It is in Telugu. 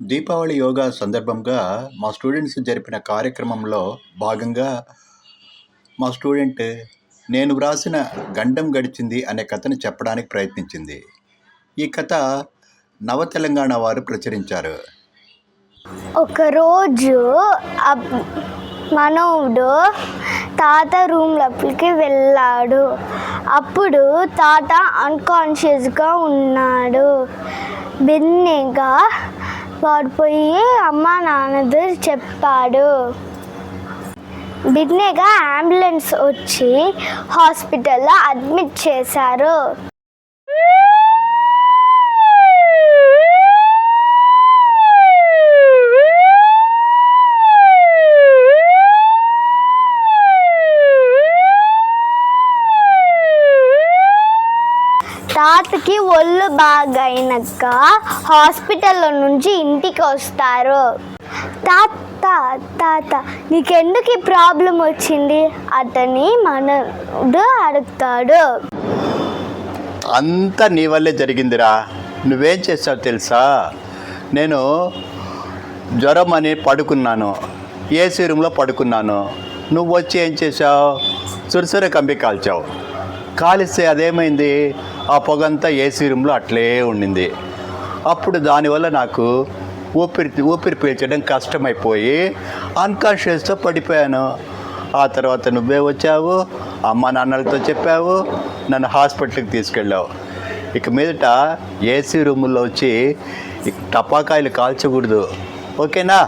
దీపావళి యోగా సందర్భంగా మా స్టూడెంట్స్ జరిపిన కార్యక్రమంలో భాగంగా మా స్టూడెంట్ నేను వ్రాసిన గండం గడిచింది అనే కథను చెప్పడానికి ప్రయత్నించింది. ఈ కథ నవ తెలంగాణ వారు ప్రచురించారు. ఒకరోజు మనవుడు తాత రూమ్ లోపలికి వెళ్ళాడు. అప్పుడు తాత అన్కాన్షియస్గా ఉన్నాడు. బిన్నెగా వాడిపోయి అమ్మా నాన్నది చెప్పాడు. బిన్నెగా అంబులెన్స్ వచ్చి హాస్పిటల్లో అడ్మిట్ చేశారు. తాతకి ఒళ్ళు బాగైనాక హాస్పిటల్లో నుంచి ఇంటికి వస్తారు. తాత నీకెందుకు ఈ ప్రాబ్లం వచ్చింది అతని మనవుడు అడుగుతాడు. అంతా నీ వల్లే జరిగిందిరా. నువ్వేం చేసావు తెలుసా? నేను జ్వరం అని పడుకున్నాను, ఏసీ రూమ్లో పడుకున్నాను. నువ్వు వచ్చి ఏం చేసావు? సురసుర కంపి కాల్చావు. కాలిస్తే అదేమైంది? ఆ పొగంతా ఏసీ రూమ్లో అట్లే ఉండింది. అప్పుడు దానివల్ల నాకు ఊపిరి పీల్చడం కష్టమైపోయి అన్కాన్షియస్తో పడిపోయాను. ఆ తర్వాత నువ్వే వచ్చావు, అమ్మ నాన్నలతో చెప్పావు, నన్ను హాస్పిటల్కి తీసుకెళ్ళావు. ఇక మీదట ఏసీ రూముల్లో వచ్చి టపాకాయలు కాల్చకూడదు, ఓకేనా?